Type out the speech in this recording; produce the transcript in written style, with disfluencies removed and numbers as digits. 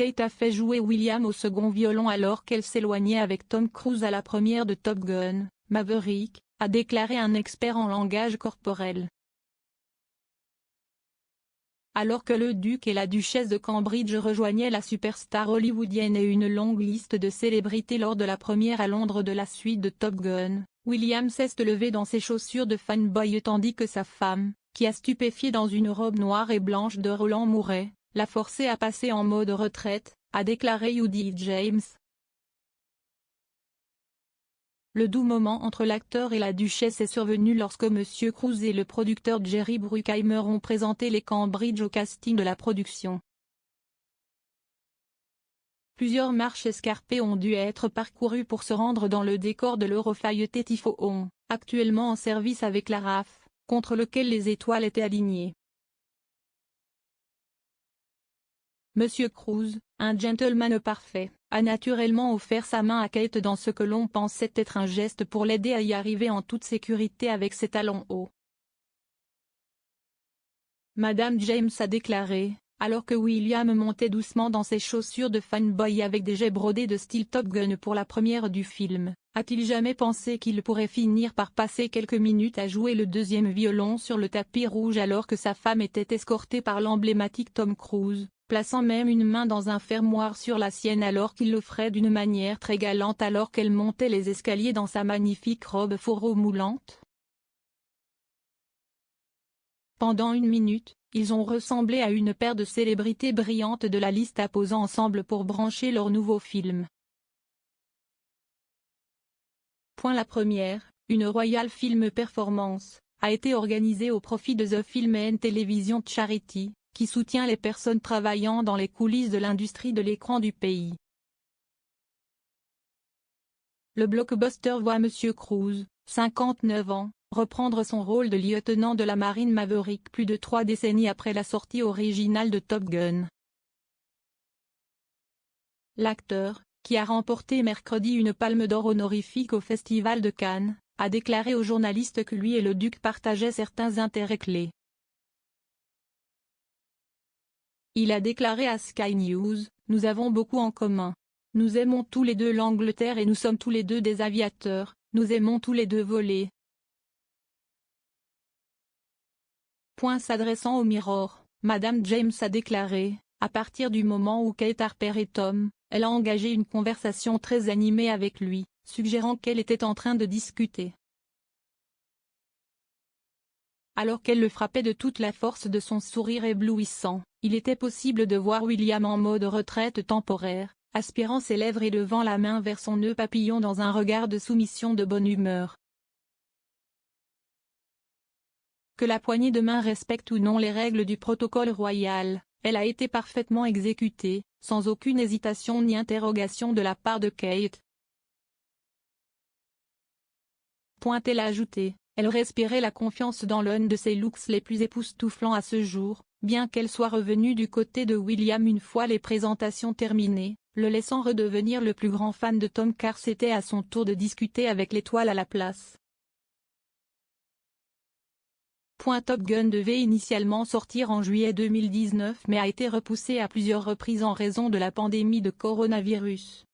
Kate a fait jouer William au second violon alors qu'elle s'éloignait avec Tom Cruise à la première de Top Gun, Maverick, a déclaré un expert en langage corporel. Alors que le duc et la duchesse de Cambridge rejoignaient la superstar hollywoodienne et une longue liste de célébrités lors de la première à Londres de la suite de Top Gun, William s'est levé dans ses chaussures de fanboy tandis que sa femme, qui a stupéfié dans une robe noire et blanche de Roland Mouret, l'a forcé à passer en mode retraite, a déclaré Judy James. Le doux moment entre l'acteur et la duchesse est survenu lorsque Monsieur Cruise et le producteur Jerry Bruckheimer ont présenté les Cambridge au casting de la production. Plusieurs marches escarpées ont dû être parcourues pour se rendre dans le décor de l'Eurofeuilleté Typhoon, actuellement en service avec la RAF, contre lequel les étoiles étaient alignées. Monsieur Cruise, un gentleman parfait, a naturellement offert sa main à Kate dans ce que l'on pensait être un geste pour l'aider à y arriver en toute sécurité avec ses talons hauts. Madame James a déclaré, alors que William montait doucement dans ses chaussures de fanboy avec des jets brodés de style Top Gun pour la première du film, a-t-il jamais pensé qu'il pourrait finir par passer quelques minutes à jouer le deuxième violon sur le tapis rouge alors que sa femme était escortée par l'emblématique Tom Cruise, plaçant même une main dans un fermoir sur la sienne alors qu'il l'offrait d'une manière très galante alors qu'elle montait les escaliers dans sa magnifique robe fourreau moulante. Pendant une minute, ils ont ressemblé à une paire de célébrités brillantes de la liste à posant ensemble pour brancher leur nouveau film. La première, une Royal Film Performance, a été organisée au profit de The Film and Television Charity, qui soutient les personnes travaillant dans les coulisses de l'industrie de l'écran du pays. Le blockbuster voit Monsieur Cruise, 59 ans, reprendre son rôle de lieutenant de la marine Maverick plus de 3 décennies après la sortie originale de Top Gun. L'acteur, qui a remporté mercredi une palme d'or honorifique au Festival de Cannes, a déclaré aux journalistes que lui et le duc partageaient certains intérêts clés. Il a déclaré à Sky News, « Nous avons beaucoup en commun. Nous aimons tous les deux l'Angleterre et nous sommes tous les deux des aviateurs, nous aimons tous les deux voler. » S'adressant au Mirror, Madame James a déclaré, à partir du moment où Kate Harper et Tom, elle a engagé une conversation très animée avec lui, suggérant qu'elle était en train de discuter. Alors qu'elle le frappait de toute la force de son sourire éblouissant, il était possible de voir William en mode retraite temporaire, aspirant ses lèvres et levant la main vers son nœud papillon dans un regard de soumission de bonne humeur. Que la poignée de main respecte ou non les règles du protocole royal, elle a été parfaitement exécutée, sans aucune hésitation ni interrogation de la part de Kate. Elle a ajouté, elle respirait la confiance dans l'un de ses looks les plus époustouflants à ce jour, bien qu'elle soit revenue du côté de William une fois les présentations terminées, le laissant redevenir le plus grand fan de Tom car c'était à son tour de discuter avec l'étoile à la place. Top Gun devait initialement sortir en juillet 2019 mais a été repoussé à plusieurs reprises en raison de la pandémie de coronavirus.